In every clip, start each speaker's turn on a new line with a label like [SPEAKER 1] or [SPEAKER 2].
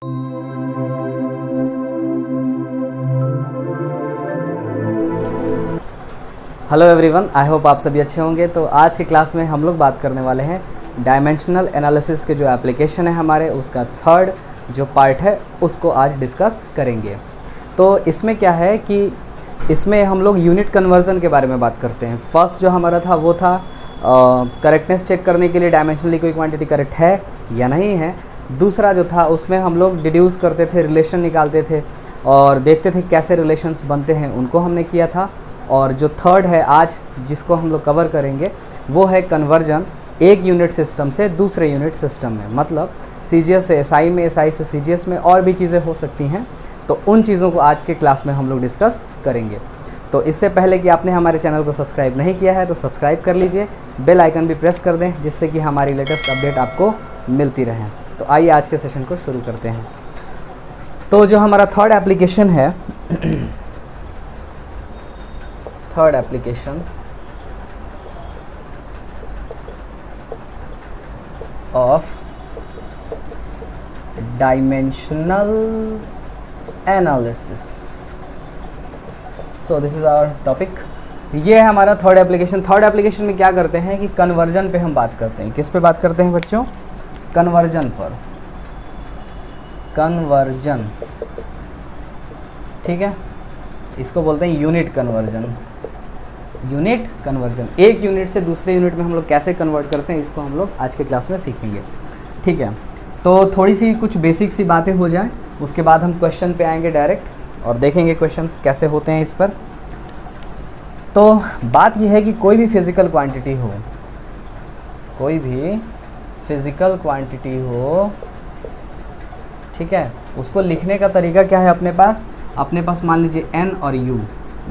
[SPEAKER 1] Hello everyone, I hope आप सभी अच्छे होंगे। तो आज की क्लास में हम लोग बात करने वाले हैं डायमेंशनल एनालिसिस के जो एप्लीकेशन है हमारे, उसका थर्ड जो पार्ट है उसको आज डिस्कस करेंगे। तो इसमें क्या है कि इसमें हम लोग यूनिट कन्वर्जन के बारे में बात करते हैं। फर्स्ट जो हमारा था वो था करेक्टनेस चेक करने के लिए डायमेंशनली कोई क्वांटिटी करेक्ट है या नहीं है। दूसरा जो था उसमें हम लोग डिड्यूस करते थे, रिलेशन निकालते थे और देखते थे कैसे रिलेशंस बनते हैं, उनको हमने किया था। और जो थर्ड है आज जिसको हम लोग कवर करेंगे वो है कन्वर्जन एक यूनिट सिस्टम से दूसरे यूनिट सिस्टम में, मतलब सीजीएस से एसआई में, एसआई से सीजीएस में, और भी चीज़ें हो सकती हैं। तो उन चीज़ों को आज के क्लास में हम लोग डिस्कस करेंगे। तो इससे पहले कि आपने हमारे चैनल को सब्सक्राइब नहीं किया है तो सब्सक्राइब कर लीजिए, बेल आइकन भी प्रेस कर दें जिससे कि हमारी लेटेस्ट अपडेट आपको मिलती रहे। तो आइए आज के सेशन को शुरू करते हैं। तो जो हमारा थर्ड एप्लीकेशन है third application of dimensional analysis, so this is our topic. ये है हमारा थर्ड एप्लीकेशन। थर्ड एप्लीकेशन में क्या करते हैं कि कन्वर्जन पे हम बात करते हैं। किस पे बात करते हैं बच्चों? कन्वर्जन पर। कन्वर्जन, ठीक है, इसको बोलते हैं यूनिट कन्वर्जन। यूनिट कन्वर्जन, एक यूनिट से दूसरे यूनिट में हम लोग कैसे कन्वर्ट करते हैं, इसको हम लोग आज के क्लास में सीखेंगे। ठीक है, तो थोड़ी सी कुछ बेसिक सी बातें हो जाएं, उसके बाद हम क्वेश्चन पे आएंगे डायरेक्ट और देखेंगे क्वेश्चंस कैसे होते हैं इस पर। तो बात यह है कि कोई भी फिज़िकल क्वांटिटी हो, कोई भी फिज़िकल क्वांटिटी हो, ठीक है, उसको लिखने का तरीका क्या है अपने पास मान लीजिए n और u,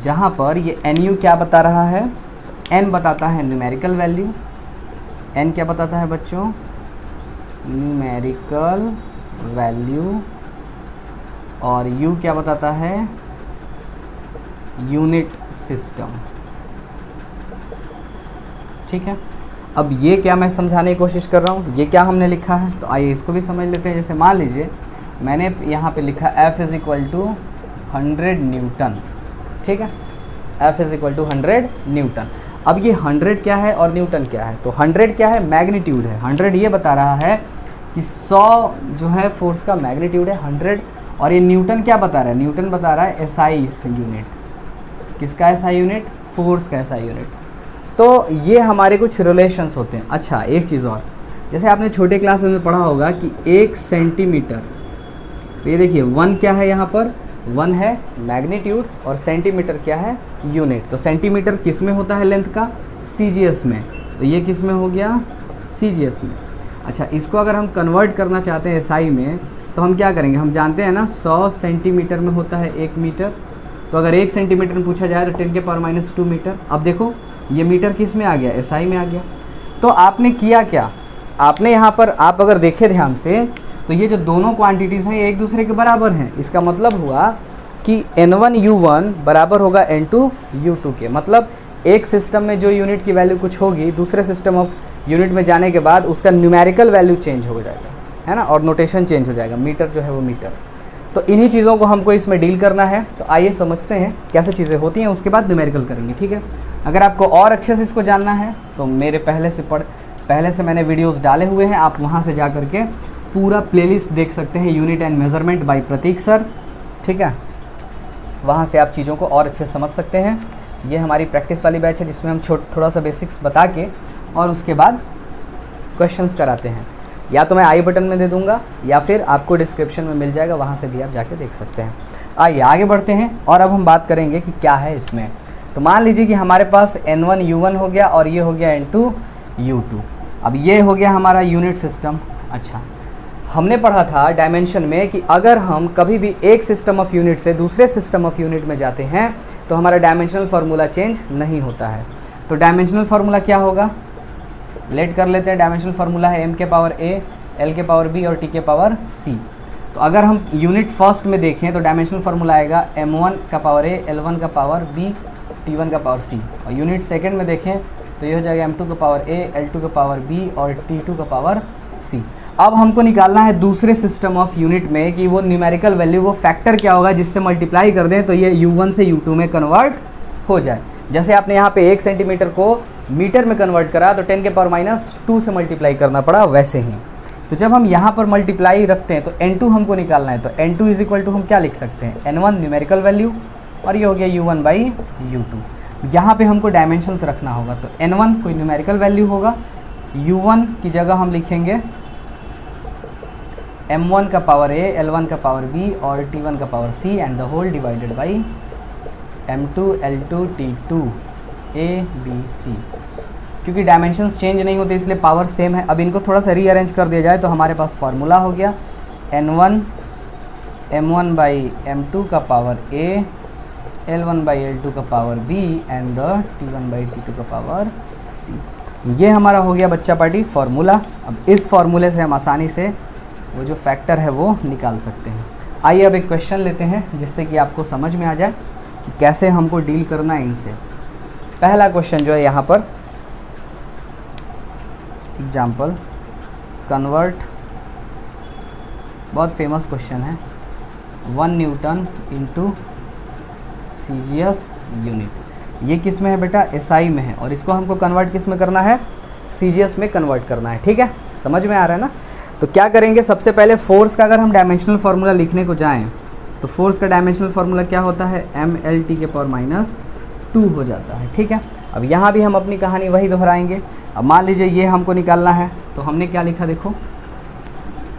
[SPEAKER 1] जहाँ पर ये nu क्या बता रहा है? n बताता है न्यूमेरिकल वैल्यू। n क्या बताता है बच्चों? Numerical value. और u क्या बताता है? Unit system. ठीक है, अब ये क्या मैं समझाने की कोशिश कर रहा हूँ, ये क्या हमने लिखा है, तो आइए इसको भी समझ लेते हैं। जैसे मान लीजिए मैंने यहाँ पे लिखा F is equal to 100 newton. ठीक है, F is equal to 100 newton. अब ये 100 क्या है और न्यूटन क्या है? तो 100 क्या है? मैग्नीट्यूड है। 100 ये बता रहा है कि 100 जो है फोर्स का मैग्नीट्यूड है 100। और ये न्यूटन क्या बता रहा है? न्यूटन बता रहा है एसआई यूनिट। किसका एसआई यूनिट? फोर्स का एसआई यूनिट। तो ये हमारे कुछ रिलेशंस होते हैं। अच्छा, एक चीज़ और, जैसे आपने छोटे क्लास में पढ़ा होगा कि 1 सेंटीमीटर, तो ये देखिए 1 क्या है यहाँ पर? 1 है मैग्नीट्यूड और सेंटीमीटर क्या है? यूनिट। तो सेंटीमीटर किस में होता है लेंथ का? सीजीएस में। तो ये किस में हो गया? सीजीएस में। अच्छा, इसको अगर हम कन्वर्ट करना चाहते हैं एसआई में तो हम क्या करेंगे? हम जानते हैं ना 100 सेंटीमीटर में होता है 1 मीटर। तो अगर 1 सेंटीमीटर में पूछा जाए तो 10 के पावर -2 मीटर। अब देखो ये मीटर किस में आ गया? एसआई में आ गया। तो आपने किया क्या? आपने यहाँ पर आप अगर देखें ध्यान से तो ये जो दोनों क्वांटिटीज़ हैं ये एक दूसरे के बराबर हैं। इसका मतलब हुआ कि N1U1 बराबर होगा N2U2 के। मतलब एक सिस्टम में जो यूनिट की वैल्यू कुछ होगी, दूसरे सिस्टम ऑफ यूनिट में जाने के बाद उसका न्यूमेरिकल वैल्यू चेंज हो जाएगा, है ना, और नोटेशन चेंज हो जाएगा। मीटर जो है वो मीटर। तो इन्हीं चीज़ों को हमको इसमें डील करना है। तो आइए समझते हैं कैसे चीज़ें होती हैं, उसके बाद न्यूमेरिकल करेंगे। ठीक है, अगर आपको और अच्छे से इसको जानना है तो मेरे पहले से मैंने वीडियोस डाले हुए हैं, आप वहाँ से जा करके पूरा प्लेलिस्ट देख सकते हैं, unit and measurement by Prateek sir. ठीक है, वहाँ से आप चीज़ों को और अच्छे से समझ सकते हैं। ये हमारी प्रैक्टिस वाली बैच है जिसमें हम थोड़ा सा बेसिक्स बता के और उसके बाद क्वेश्चंस कराते हैं। या तो मैं आई बटन में दे दूंगा या फिर आपको डिस्क्रिप्शन में मिल जाएगा, वहाँ से भी आप जाके देख सकते हैं। आइए आगे बढ़ते हैं और अब हम बात करेंगे कि क्या है इसमें। तो मान लीजिए कि हमारे पास N1U1 हो गया और ये हो गया N2U2। अब ये हो गया हमारा यूनिट सिस्टम। अच्छा, हमने पढ़ा था डायमेंशन में कि अगर हम कभी भी एक सिस्टम ऑफ यूनिट से दूसरे सिस्टम ऑफ यूनिट में जाते हैं तो हमारा डायमेंशनल फार्मूला चेंज नहीं होता है। तो डायमेंशनल फार्मूला क्या होगा? लेट कर लेते हैं। डायमेंशनल फार्मूला है m के पावर a, l के पावर b और t के पावर c। तो अगर हम यूनिट फर्स्ट में देखें तो डायमेंशनल फार्मूला आएगा m1 का पावर a, l1 का पावर b, t1 का पावर c। और यूनिट सेकंड में देखें तो ये हो जाएगा m2 का पावर a, l2 का पावर b और t2 का पावर c। अब हमको निकालना है दूसरे सिस्टम ऑफ यूनिट में कि वो न्यूमेरिकल वैल्यू, वो फैक्टर क्या होगा जिससे मल्टीप्लाई कर दें तो ये U1 से U2 में कन्वर्ट हो जाए। जैसे आपने यहाँ पे 1 सेंटीमीटर को मीटर में कन्वर्ट करा तो 10⁻² से मल्टीप्लाई करना पड़ा, वैसे ही तो जब हम यहाँ पर मल्टीप्लाई रखते हैं तो N2 हमको निकालना है, तो N2 इज इक्वल टू हम क्या लिख सकते हैं, N1 न्यूमेरिकल वैल्यू और ये हो गया U1/U2। यहाँ पे हमको डायमेंशंस रखना होगा, तो N1 कोई न्यूमेरिकल वैल्यू होगा, U1 की जगह हम लिखेंगे M1 का पावर A, L1 का पावर B और T1 का power C and the whole divided by M2 L2 T2 A B C। क्योंकि डायमेंशंस चेंज नहीं होते इसलिए पावर सेम है। अब इनको थोड़ा सा रीअरेंज कर दिया जाए तो हमारे पास फार्मूला हो गया N1 M1/M2 का पावर A, L1/L2 का power B and the T1/T2 का पावर C। ये हमारा हो गया बच्चा पार्टी फार्मूला। अब इस फार्मूले से हम आसानी से वो जो फैक्टर है वो निकाल सकते हैं। आइए अब एक क्वेश्चन लेते हैं जिससे कि आपको समझ में आ जाए कि कैसे हमको डील करना है इनसे। पहला क्वेश्चन जो है यहाँ पर एग्जाम्पल कन्वर्ट, बहुत फेमस क्वेश्चन है, 1 न्यूटन इंटू सीजीएस यूनिट। ये किस में है बेटा, एसआई में है, और इसको हमको कन्वर्ट किस में करना है, सीजीएस में कन्वर्ट करना है। ठीक है, समझ में आ रहा है ना। तो क्या करेंगे, सबसे पहले फोर्स का अगर हम डायमेंशनल फार्मूला लिखने को जाएं तो फोर्स का डायमेंशनल फार्मूला क्या होता है, mLT⁻² हो जाता है। ठीक है, अब यहाँ भी हम अपनी कहानी वही दोहराएंगे। अब मान लीजिए ये हमको निकालना है, तो हमने क्या लिखा, देखो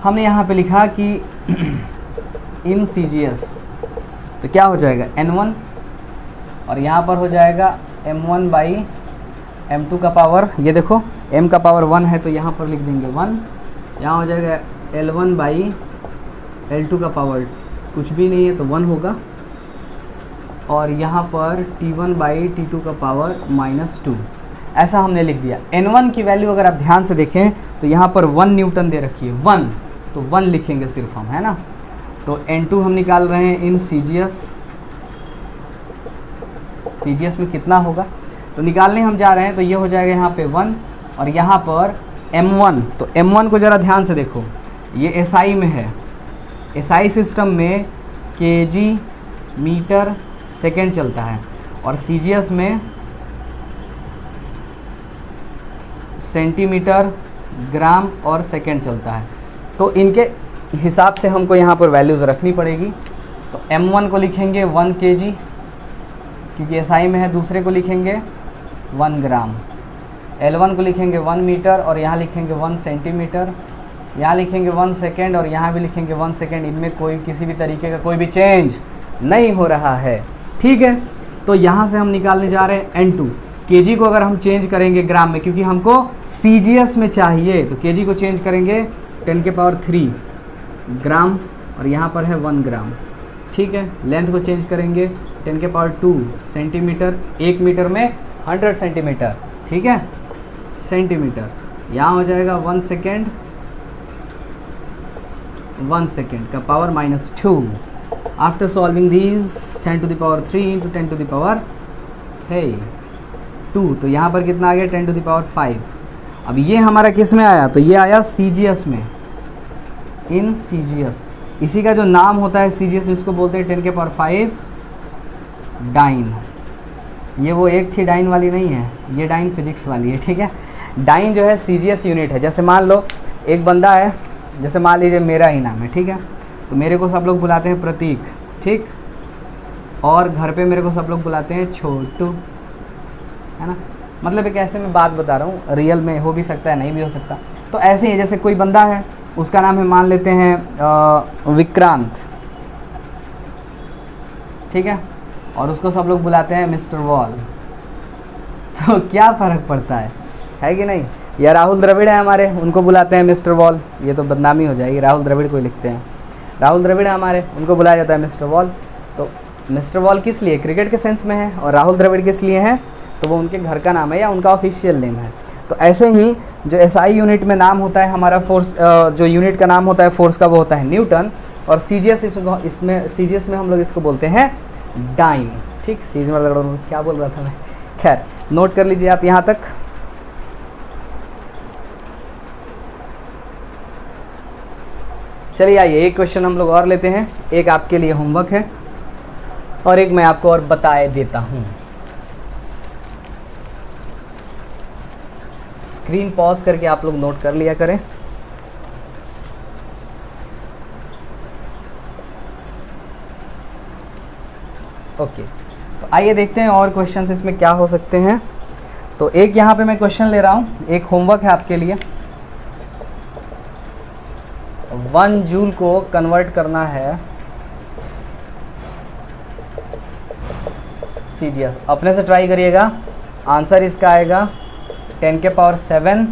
[SPEAKER 1] हमने यहाँ पे लिखा कि इन CGS, तो क्या हो जाएगा N1 और यहाँ पर हो जाएगा M1/M2 का पावर, ये देखो M का पावर 1 है तो यहाँ पर लिख देंगे 1, यहाँ हो जाएगा L1/L2 का पावर कुछ भी नहीं है तो 1 होगा, और यहाँ पर T1/T2 का पावर -2, ऐसा हमने लिख दिया। N1 की वैल्यू अगर आप ध्यान से देखें तो यहाँ पर 1 न्यूटन दे रखी है, 1, तो 1 लिखेंगे सिर्फ हम, है ना। तो N2 हम निकाल रहे हैं इन CGS में कितना होगा, तो निकालने हम जा रहे हैं, तो ये हो जाएगा यहाँ पे 1 और यहाँ पर M1, तो M1 को ज़रा ध्यान से देखो, ये SI में है, SI सिस्टम में kg मीटर सेकेंड चलता है और CGS में सेंटीमीटर ग्राम और सेकेंड चलता है। तो इनके हिसाब से हमको यहाँ पर वैल्यूज़ रखनी पड़ेगी। तो M1 को लिखेंगे 1 kg क्योंकि SI में है, दूसरे को लिखेंगे 1 ग्राम, L1 को लिखेंगे 1 मीटर और यहाँ लिखेंगे 1 सेंटीमीटर, यहाँ लिखेंगे 1 सेकेंड और यहाँ भी लिखेंगे 1 सेकेंड। इनमें कोई किसी भी तरीके का कोई भी चेंज नहीं हो रहा है। ठीक है, तो यहाँ से हम निकालने जा रहे हैं N2। kg को अगर हम चेंज करेंगे ग्राम में, क्योंकि हमको CGS में चाहिए, तो kg को चेंज करेंगे 10⁻³ ग्राम और यहाँ पर है 1 ग्राम। ठीक है, लेंथ को चेंज करेंगे 10⁻² सेंटीमीटर, 1 मीटर में 100 सेंटीमीटर। ठीक है, सेंटीमीटर, यहाँ हो जाएगा 1 सेकेंड, 1 सेकेंड का power -2। After solving these 10⁻³ into 10⁻2, तो यहाँ पर कितना आ गया 10⁵। अब ये हमारा किस में आया, तो ये आया CGS में, इन CGS। इसी का जो नाम होता है CGS, इसको बोलते हैं 10⁵ डाइन। ये वो एक थी डाइन वाली नहीं है, ये डाइन फिजिक्स वाली है। ठीक है, डाइन जो है CGS यूनिट है। जैसे मान लो एक बंदा है, जैसे मान लीजिए मेरा ही नाम है, ठीक है, तो मेरे को सब लोग बुलाते हैं प्रतीक, ठीक, और घर पे मेरे को सब लोग बुलाते हैं छोटू, है ना। मतलब एक ऐसे में बात बता रहा हूँ, रियल में हो भी सकता है नहीं भी हो सकता। तो ऐसे ही जैसे कोई बंदा है, उसका नाम है मान लेते हैं विक्रांत, ठीक है, और उसको सब लोग बुलाते हैं मिस्टर वॉल। तो क्या फ़र्क पड़ता है कि नहीं। या राहुल द्रविड़ है हमारे, उनको बुलाते हैं मिस्टर वॉल, ये तो बदनामी हो जाएगी, राहुल द्रविड़ को लिखते हैं। राहुल द्रविड़ है हमारे, उनको बुलाया जाता है मिस्टर वॉल। तो मिस्टर वॉल किस लिए, क्रिकेट के सेंस में है, और राहुल द्रविड़ किस लिए हैं, तो वो उनके घर का नाम है या उनका ऑफिशियल नेम है। तो ऐसे ही जो SI यूनिट में नाम होता है हमारा फोर्स, जो यूनिट का नाम होता है फोर्स का, वो होता है न्यूटन, और CGS में हम लोग इसको बोलते हैं डाइन। ठीक, सीज में क्या बोल रहा था मैं, खैर नोट कर लीजिए आप यहाँ तक। चलिए आइए एक क्वेश्चन हम लोग और लेते हैं, एक आपके लिए होमवर्क है और एक मैं आपको और बताए देता हूँ। स्क्रीन पॉज करके आप लोग नोट कर लिया करें। ओके, तो आइए देखते हैं और क्वेश्चंस इसमें क्या हो सकते हैं। तो एक यहाँ पे मैं क्वेश्चन ले रहा हूँ, एक होमवर्क है आपके लिए। 1 जूल को कन्वर्ट करना है सीजीएस। अपने से ट्राई करिएगा, आंसर इसका आएगा 10 के पावर 7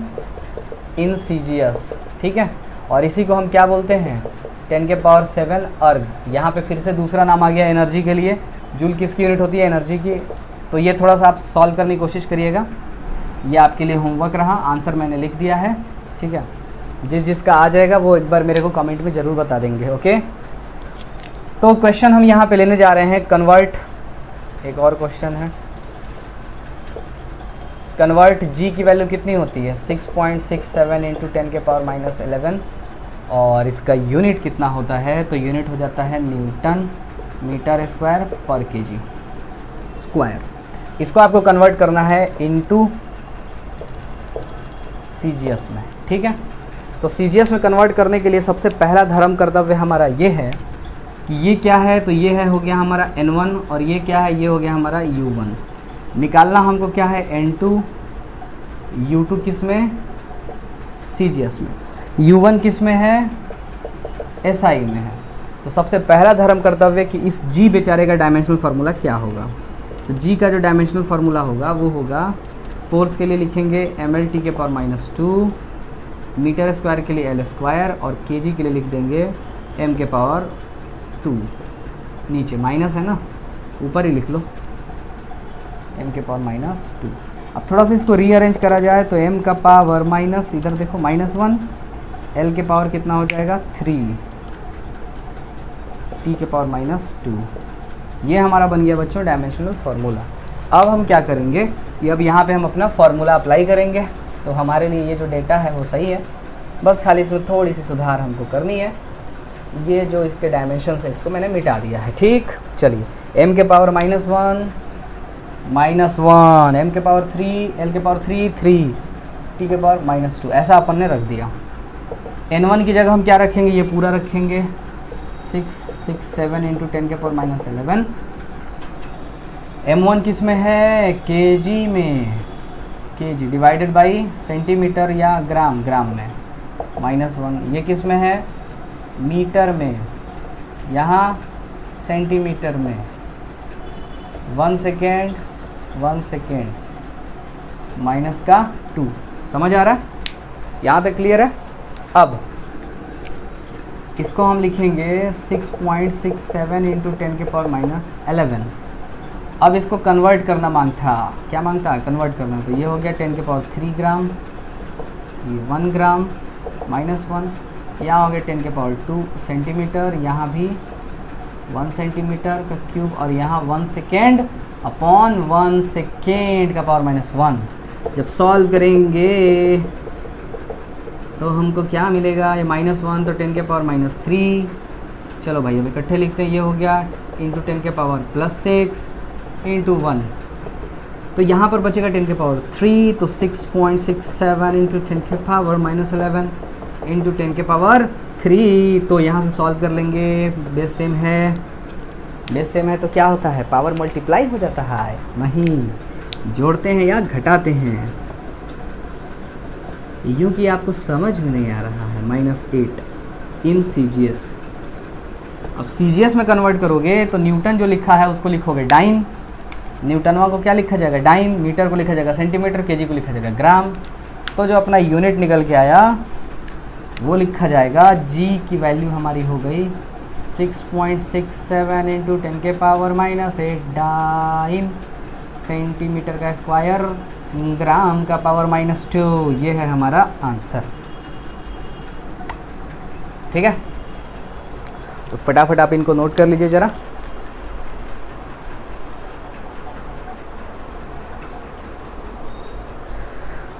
[SPEAKER 1] इन सीजीएस, ठीक है। और इसी को हम क्या बोलते हैं, 10 के पावर 7 अर्ग। यहाँ पे फिर से दूसरा नाम आ गया एनर्जी के लिए। जूल किसकी यूनिट होती है, एनर्जी की। तो ये थोड़ा सा आप सॉल्व करने की कोशिश करिएगा। ये आपके लिए होमवर्क रहा, आंसर मैंने लिख दिया है, ठीक है। जिसका आ जाएगा वो एक बार मेरे को कमेंट में ज़रूर बता देंगे, ओके। तो क्वेश्चन हम यहाँ पे लेने जा रहे हैं कन्वर्ट। एक और क्वेश्चन है, कन्वर्ट जी की वैल्यू कितनी होती है, 6.67 इंटू 10 के पावर -11 और इसका यूनिट कितना होता है, तो यूनिट हो जाता है न्यूटन मीटर स्क्वायर पर केजी स्क्वायर। इसको आपको कन्वर्ट करना है इनटू सीजीएस में, ठीक है। तो सीजीएस में कन्वर्ट करने के लिए सबसे पहला धर्म कर्तव्य हमारा ये है कि ये क्या है, तो ये है हो गया हमारा N1 और ये क्या है, ये हो गया हमारा U1। निकालना हमको क्या है, N2 U2 किस में, सीजीएस में, U1 किस में है, SI में है। तो सबसे पहला धर्म कर्तव्य कि इस G बेचारे का डायमेंशनल फार्मूला क्या होगा। तो G का जो डायमेंशनल फार्मूला होगा वो होगा, फोर्स के लिए लिखेंगे mLT के पावर -2, मीटर स्क्वायर के लिए L स्क्वायर और kg के लिए लिख देंगे m के पावर 2। नीचे माइनस है ना, ऊपर ही लिख लो m के पावर -2। अब थोड़ा सा इसको रीअरेंज करा जाए तो m का पावर माइनस, इधर देखो -1, L के पावर कितना हो जाएगा 3, t के पावर -2। ये हमारा बन गया बच्चों डायमेंशनल फार्मूला। अब हम क्या करेंगे कि अब यहाँ पे हम अपना फार्मूला अप्लाई करेंगे। तो हमारे लिए ये जो डेटा है वो सही है, बस खाली इसमें थोड़ी सी सुधार हमको करनी है। ये जो इसके डायमेंशन है इसको मैंने मिटा दिया है, ठीक। चलिए m के पावर -1, m के पावर 3, L के पावर 3, 3, t के पावर -2, ऐसा अपन ने रख दिया। N1 की जगह हम क्या रखेंगे, ये पूरा रखेंगे 667 इंटू 10 के पावर -11। M1 किस में है, kg में, kg डिवाइडेड बाई सेंटीमीटर या ग्राम, ग्राम में, -1। ये किस में है, मीटर में, यहाँ सेंटीमीटर में। 1 सेकेंड -2। समझ आ रहा है, यहाँ पे क्लियर है। अब इसको हम लिखेंगे 6.67 इंटू 10 के पावर -11। अब इसको कन्वर्ट करना मांगता, क्या मांगता है, कन्वर्ट करना। तो ये हो गया 10 के पावर 3 ग्राम, ये 1 ग्राम -1, यहाँ हो गया 10 के पावर 2 सेंटीमीटर, यहाँ भी 1 सेंटीमीटर का क्यूब और यहाँ 1 सेकेंड अपॉन 1 सेकेंड का पावर -1। जब सॉल्व करेंगे तो हमको क्या मिलेगा, ये -1 तो 10 के पावर -3। चलो भाई अब इकट्ठे लिखते हैं, ये हो गया इंटू 10 के पावर +6 इंटू 1। तो यहाँ पर बचेगा 10 के पावर 3, तो 6.67 इंटू 10 के पावर -11 इंटू 10 के पावर 3। तो यहाँ से सॉल्व कर लेंगे, बेस सेम है, बेस सेम है तो क्या होता है, पावर मल्टीप्लाई हो जाता है, नहीं जोड़ते हैं या घटाते हैं। यूँ कि आपको समझ में नहीं आ रहा है, -8 इन सीजीएस। अब सीजीएस में कन्वर्ट करोगे तो न्यूटन जो लिखा है उसको लिखोगे डाइन, न्यूटनवा को क्या लिखा जाएगा, डाइन, मीटर को लिखा जाएगा सेंटीमीटर, केजी को लिखा जाएगा ग्राम। तो जो अपना यूनिट निकल के आया वो लिखा जाएगा, जी की वैल्यू हमारी हो गई 6.67 इंटू 10 के पावर -8 डाइन, सेंटीमीटर का स्क्वायर, ग्राम का पावर -2। ये है हमारा आंसर, ठीक है। तो फटाफट आप इनको नोट कर लीजिए ज़रा।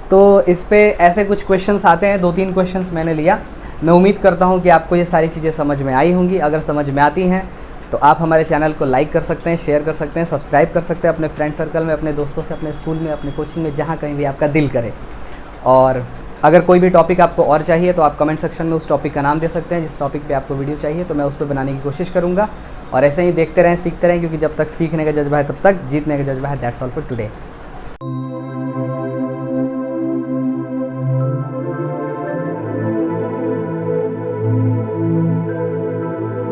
[SPEAKER 1] तो इस पे ऐसे कुछ क्वेश्चंस आते हैं, 2-3 क्वेश्चंस मैंने लिया। मैं उम्मीद करता हूँ कि आपको ये सारी चीज़ें समझ में आई होंगी। अगर समझ में आती हैं तो आप हमारे चैनल को लाइक कर सकते हैं, शेयर कर सकते हैं, सब्सक्राइब कर सकते हैं अपने फ्रेंड सर्कल में, अपने दोस्तों से, अपने स्कूल में, अपने कोचिंग में, जहाँ कहीं भी आपका दिल करे। और अगर कोई भी टॉपिक आपको और चाहिए तो आप कमेंट सेक्शन में उस टॉपिक का नाम दे सकते हैं। जिस टॉपिक पे आपको वीडियो चाहिए तो मैं उस पर बनाने की कोशिश करूँगा। और ऐसे ही देखते रहें, सीखते रहें, क्योंकि जब तक सीखने का जज्बा है तब तक जीतने का जज्बा है। That's all for today.